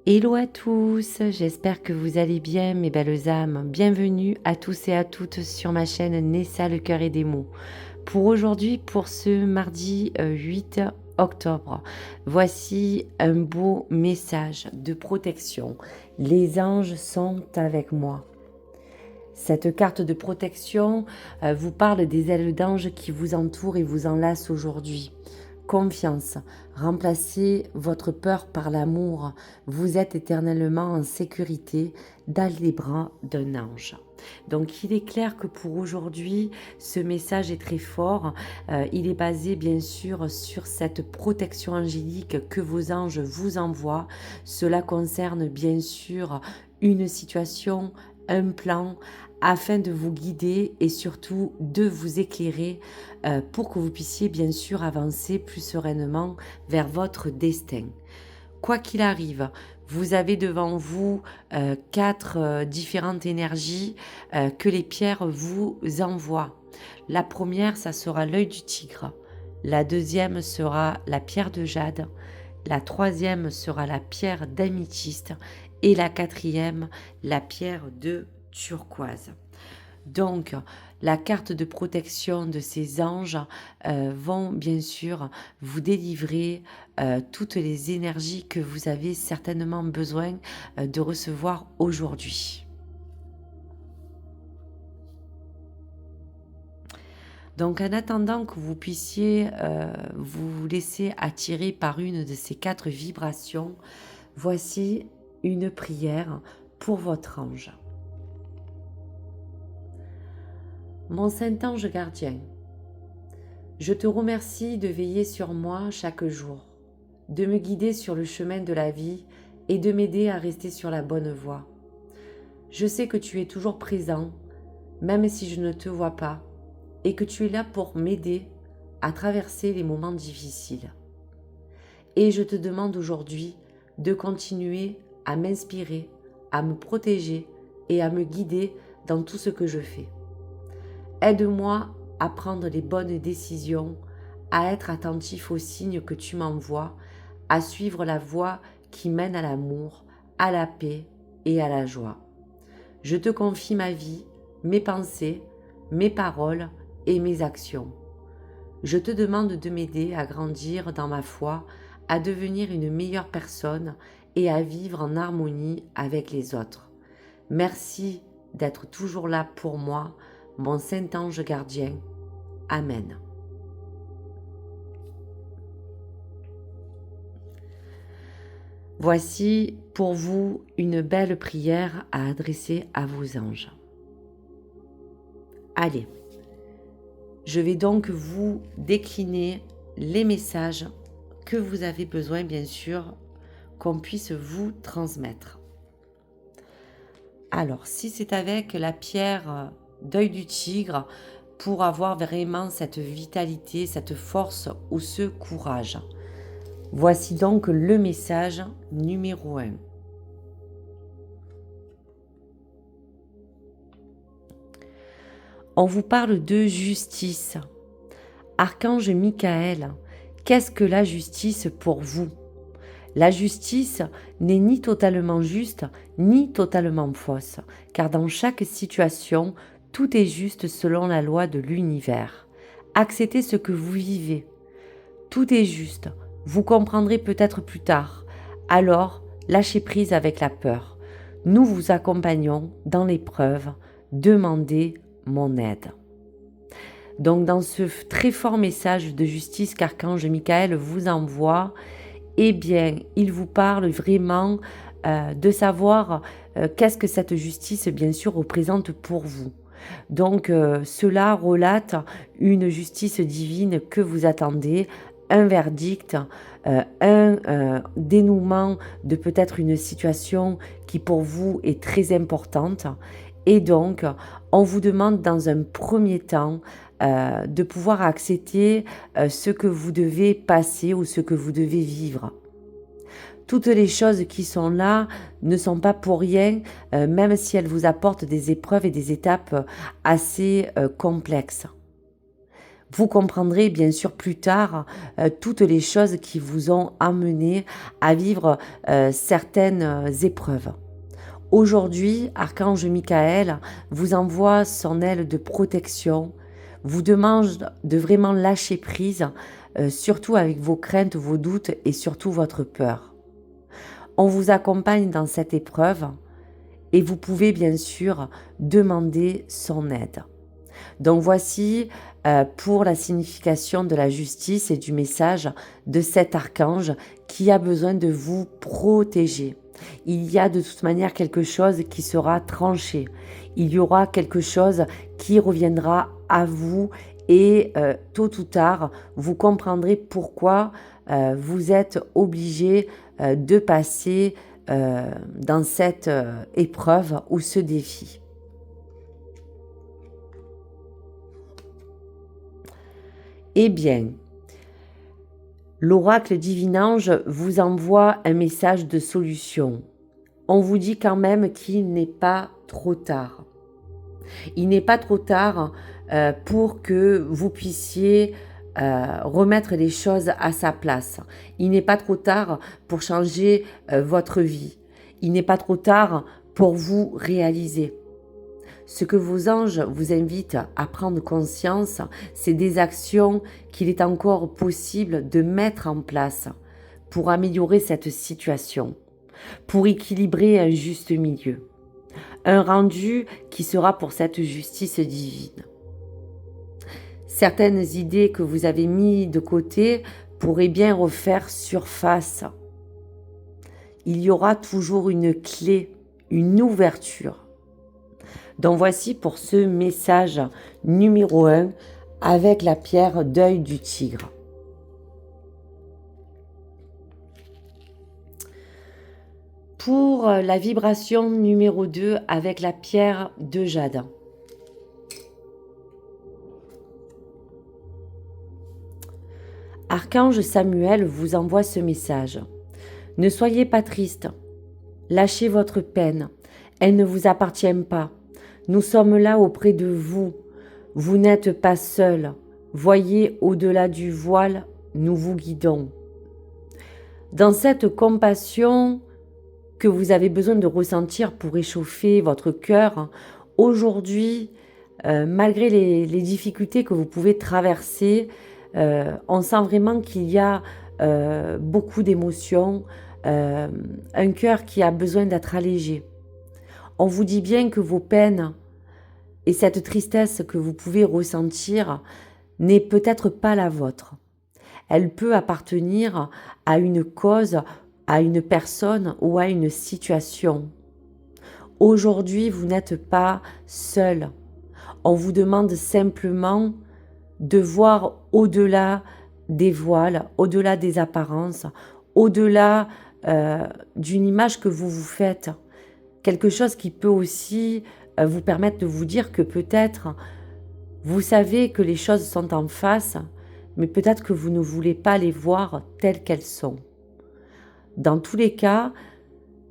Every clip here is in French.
Hello à tous, j'espère que vous allez bien mes belles âmes. Bienvenue à tous et à toutes sur ma chaîne Nessa le cœur et des mots. Pour aujourd'hui, pour ce mardi 8 octobre, voici un beau message de protection. Les anges sont avec moi. Cette carte de protection vous parle des ailes d'ange qui vous entourent et vous enlacent aujourd'hui. Confiance, remplacez votre peur par l'amour. Vous êtes éternellement en sécurité dans les bras d'un ange. Donc il est clair que pour aujourd'hui, ce message est très fort. Il est basé bien sûr sur cette protection angélique que vos anges vous envoient. Cela concerne bien sûr une situation, un plan, afin de vous guider et surtout de vous éclairer pour que vous puissiez bien sûr avancer plus sereinement vers votre destin. Quoi qu'il arrive, vous avez devant vous quatre différentes énergies que les pierres vous envoient. La première, ça sera l'œil du tigre. La deuxième sera la pierre de jade. La troisième sera la pierre d'améthyste. Et la quatrième, la pierre de turquoise. Donc, la carte de protection de ces anges vont bien sûr vous délivrer toutes les énergies que vous avez certainement besoin de recevoir aujourd'hui. Donc, en attendant que vous puissiez vous laisser attirer par une de ces quatre vibrations, voici une prière pour votre ange. Mon Saint-Ange gardien, je te remercie de veiller sur moi chaque jour, de me guider sur le chemin de la vie et de m'aider à rester sur la bonne voie. Je sais que tu es toujours présent, même si je ne te vois pas, et que tu es là pour m'aider à traverser les moments difficiles. Et je te demande aujourd'hui de continuer à m'inspirer, à me protéger et à me guider dans tout ce que je fais. Aide-moi à prendre les bonnes décisions, à être attentif aux signes que tu m'envoies, à suivre la voie qui mène à l'amour, à la paix et à la joie. Je te confie ma vie, mes pensées, mes paroles et mes actions. Je te demande de m'aider à grandir dans ma foi, à devenir une meilleure personne et à vivre en harmonie avec les autres. Merci d'être toujours là pour moi, mon Saint-Ange gardien. Amen. Voici pour vous une belle prière à adresser à vos anges. Allez, je vais donc vous décliner les messages que vous avez besoin, bien sûr, qu'on puisse vous transmettre. Alors, si c'est avec la pierre d'œil du tigre, pour avoir vraiment cette vitalité, cette force ou ce courage. Voici donc le message numéro 1. On vous parle de justice. Archange Michael, qu'est-ce que la justice pour vous ? La justice n'est ni totalement juste, ni totalement fausse, car dans chaque situation, tout est juste selon la loi de l'univers. Acceptez ce que vous vivez. Tout est juste. Vous comprendrez peut-être plus tard. Alors, lâchez prise avec la peur. Nous vous accompagnons dans l'épreuve. Demandez mon aide. Donc, dans ce très fort message de justice qu'Archange Michael vous envoie, eh bien, il vous parle vraiment de savoir qu'est-ce que cette justice, bien sûr, représente pour vous. Donc, cela relate une justice divine que vous attendez, un verdict, un dénouement de peut-être une situation qui pour vous est très importante. Et donc, on vous demande dans un premier temps de pouvoir accepter ce que vous devez passer ou ce que vous devez vivre. Toutes les choses qui sont là ne sont pas pour rien, même si elles vous apportent des épreuves et des étapes assez complexes. Vous comprendrez bien sûr plus tard toutes les choses qui vous ont amené à vivre certaines épreuves. Aujourd'hui, Archange Michael vous envoie son aile de protection, vous demande de vraiment lâcher prise, surtout avec vos craintes, vos doutes et surtout votre peur. On vous accompagne dans cette épreuve et vous pouvez bien sûr demander son aide. Donc voici pour la signification de la justice et du message de cet archange qui a besoin de vous protéger. Il y a de toute manière quelque chose qui sera tranché. Il y aura quelque chose qui reviendra à vous et tôt ou tard, vous comprendrez pourquoi vous êtes obligé de passer dans cette épreuve ou ce défi. Eh bien, l'oracle Divinange vous envoie un message de solution. On vous dit quand même qu'il n'est pas trop tard. Il n'est pas trop tard pour que vous puissiez remettre les choses à sa place. Il n'est pas trop tard pour changer votre vie. Il n'est pas trop tard pour vous réaliser. Ce que vos anges vous invitent à prendre conscience, c'est des actions qu'il est encore possible de mettre en place pour améliorer cette situation, pour équilibrer un juste milieu. Un rendu qui sera pour cette justice divine. Certaines idées que vous avez mises de côté pourraient bien refaire surface. Il y aura toujours une clé, une ouverture. Donc voici pour ce message numéro 1 avec la pierre d'œil du tigre. Pour la vibration numéro 2 avec la pierre de jade. Archange Samuel vous envoie ce message. Ne soyez pas triste. Lâchez votre peine. Elle ne vous appartient pas. Nous sommes là auprès de vous. Vous n'êtes pas seul. Voyez au-delà du voile, nous vous guidons. Dans cette compassion que vous avez besoin de ressentir pour réchauffer votre cœur, aujourd'hui, malgré les difficultés que vous pouvez traverser, on sent vraiment qu'il y a beaucoup d'émotions, un cœur qui a besoin d'être allégé. On vous dit bien que vos peines et cette tristesse que vous pouvez ressentir n'est peut-être pas la vôtre. Elle peut appartenir à une cause, à une personne ou à une situation. Aujourd'hui, vous n'êtes pas seul. On vous demande simplement de voir au-delà des voiles, au-delà des apparences, au-delà d'une image que vous vous faites. Quelque chose qui peut aussi vous permettre de vous dire que peut-être vous savez que les choses sont en face, mais peut-être que vous ne voulez pas les voir telles qu'elles sont. Dans tous les cas,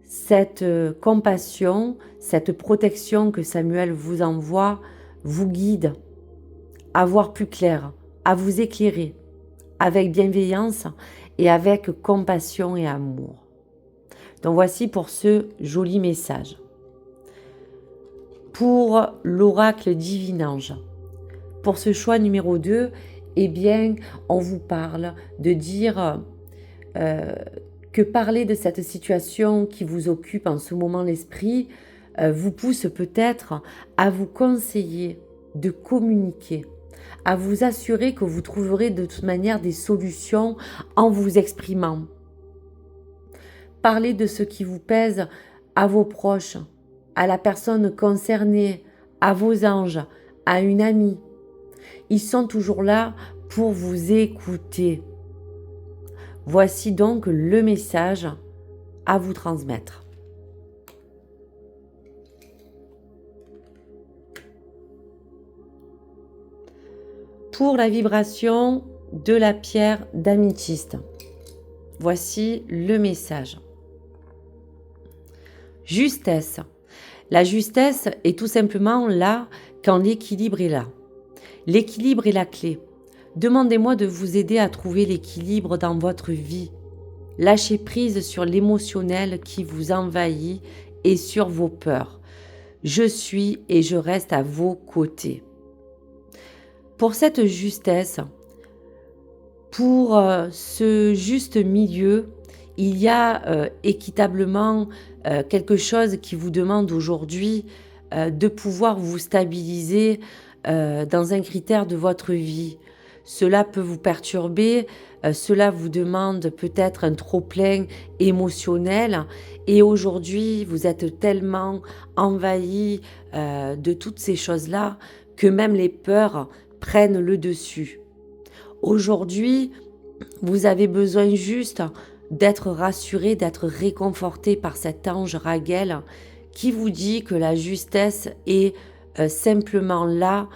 cette compassion, cette protection que Samuel vous envoie, vous guide à voir plus clair, à vous éclairer avec bienveillance et avec compassion et amour. Donc voici pour ce joli message. Pour l'oracle Divinange, pour ce choix numéro 2, eh bien, on vous parle de dire que parler de cette situation qui vous occupe en ce moment l'esprit vous pousse peut-être à vous conseiller de communiquer, à vous assurer que vous trouverez de toute manière des solutions en vous exprimant. Parlez de ce qui vous pèse à vos proches, à la personne concernée, à vos anges, à une amie. Ils sont toujours là pour vous écouter. Voici donc le message à vous transmettre. Pour la vibration de la pierre d'améthyste, voici le message. Justesse. La justesse est tout simplement là quand l'équilibre est là. L'équilibre est la clé. Demandez-moi de vous aider à trouver l'équilibre dans votre vie. Lâchez prise sur l'émotionnel qui vous envahit et sur vos peurs. Je suis et je reste à vos côtés. Pour cette justesse, pour ce juste milieu, il y a équitablement quelque chose qui vous demande aujourd'hui de pouvoir vous stabiliser dans un critère de votre vie. Cela peut vous perturber, cela vous demande peut-être un trop-plein émotionnel et aujourd'hui vous êtes tellement envahi de toutes ces choses-là que même les peurs prennent le dessus. Aujourd'hui, vous avez besoin juste d'être rassuré, d'être réconforté par cet ange Raguel qui vous dit que la justesse est simplement là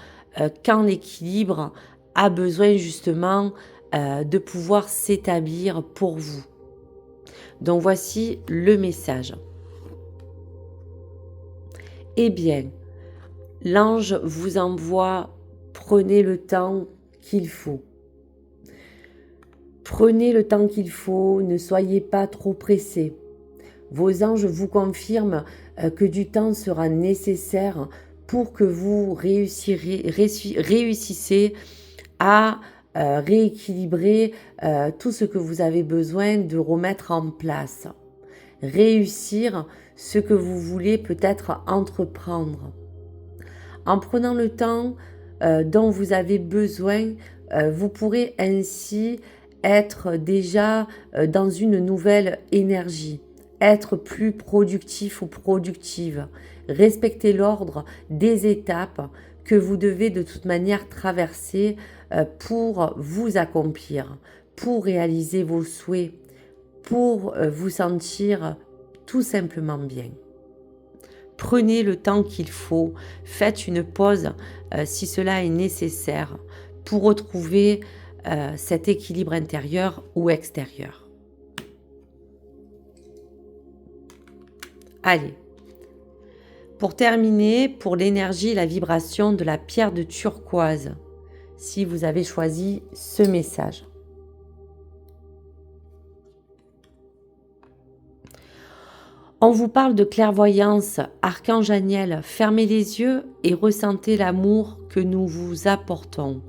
quand l'équilibre a besoin justement de pouvoir s'établir pour vous. Donc voici le message. Eh bien, l'ange vous envoie, prenez le temps qu'il faut. Prenez le temps qu'il faut, ne soyez pas trop pressés. Vos anges vous confirment que du temps sera nécessaire pour que vous réussissez à rééquilibrer tout ce que vous avez besoin de remettre en place. Réussir ce que vous voulez peut-être entreprendre. En prenant le temps dont vous avez besoin, vous pourrez ainsi être déjà dans une nouvelle énergie, être plus productif ou productive, respecter l'ordre des étapes que vous devez de toute manière traverser pour vous accomplir, pour réaliser vos souhaits, pour vous sentir tout simplement bien. Prenez le temps qu'il faut, faites une pause si cela est nécessaire pour retrouver cet équilibre intérieur ou extérieur. Allez, pour terminer, pour l'énergie et la vibration de la pierre de turquoise, si vous avez choisi ce message. On vous parle de clairvoyance, archange Aniel, fermez les yeux et ressentez l'amour que nous vous apportons.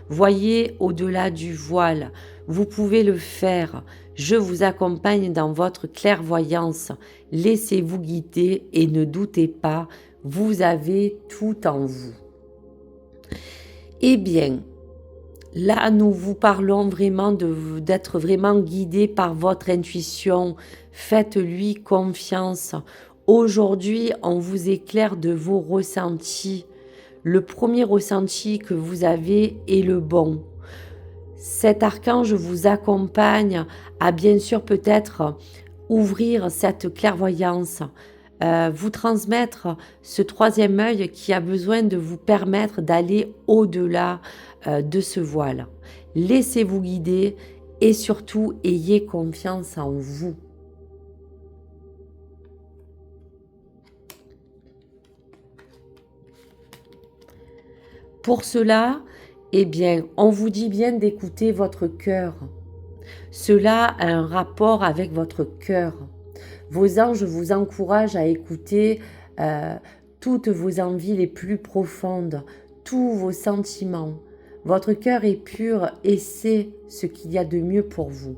Voyez au-delà du voile, vous pouvez le faire. Je vous accompagne dans votre clairvoyance. Laissez-vous guider et ne doutez pas, vous avez tout en vous. Eh bien, là, nous vous parlons vraiment d'être vraiment guidé par votre intuition. Faites-lui confiance. Aujourd'hui, on vous éclaire de vos ressentis. Le premier ressenti que vous avez est le bon. Cet archange vous accompagne à bien sûr peut-être ouvrir cette clairvoyance, vous transmettre ce troisième œil qui a besoin de vous permettre d'aller au-delà de ce voile. Laissez-vous guider et surtout ayez confiance en vous. Pour cela, eh bien, on vous dit bien d'écouter votre cœur. Cela a un rapport avec votre cœur. Vos anges vous encouragent à écouter toutes vos envies les plus profondes, tous vos sentiments. Votre cœur est pur et c'est ce qu'il y a de mieux pour vous.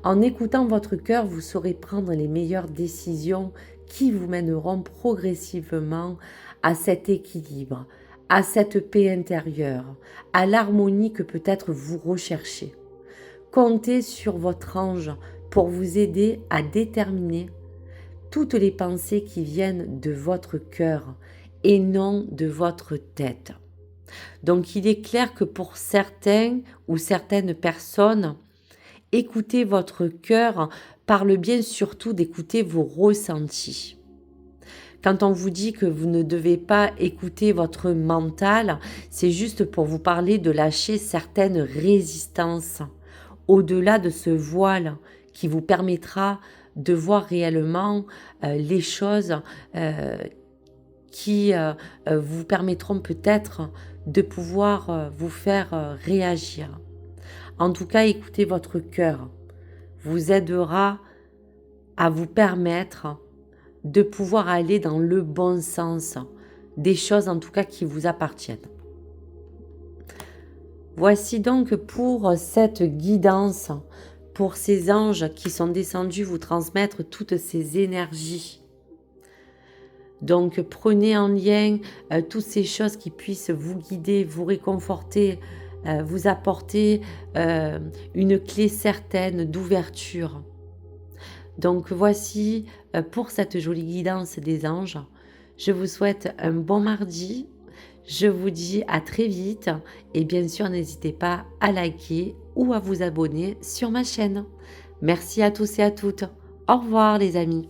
En écoutant votre cœur, vous saurez prendre les meilleures décisions qui vous mèneront progressivement à cet équilibre, à cette paix intérieure, à l'harmonie que peut-être vous recherchez. Comptez sur votre ange pour vous aider à déterminer toutes les pensées qui viennent de votre cœur et non de votre tête. Donc il est clair que pour certains ou certaines personnes, écouter votre cœur parle bien surtout d'écouter vos ressentis. Quand on vous dit que vous ne devez pas écouter votre mental, c'est juste pour vous parler de lâcher certaines résistances au-delà de ce voile qui vous permettra de voir réellement les choses qui vous permettront peut-être de pouvoir vous faire réagir. En tout cas, écoutez votre cœur. Vous aidera à vous permettre de pouvoir aller dans le bon sens, des choses en tout cas qui vous appartiennent. Voici donc pour cette guidance, pour ces anges qui sont descendus vous transmettre toutes ces énergies. Donc prenez en lien toutes ces choses qui puissent vous guider, vous réconforter, vous apporter une clé certaine d'ouverture. Donc voici pour cette jolie guidance des anges. Je vous souhaite un bon mardi. Je vous dis à très vite et bien sûr n'hésitez pas à liker ou à vous abonner sur ma chaîne. Merci à tous et à toutes. Au revoir les amis.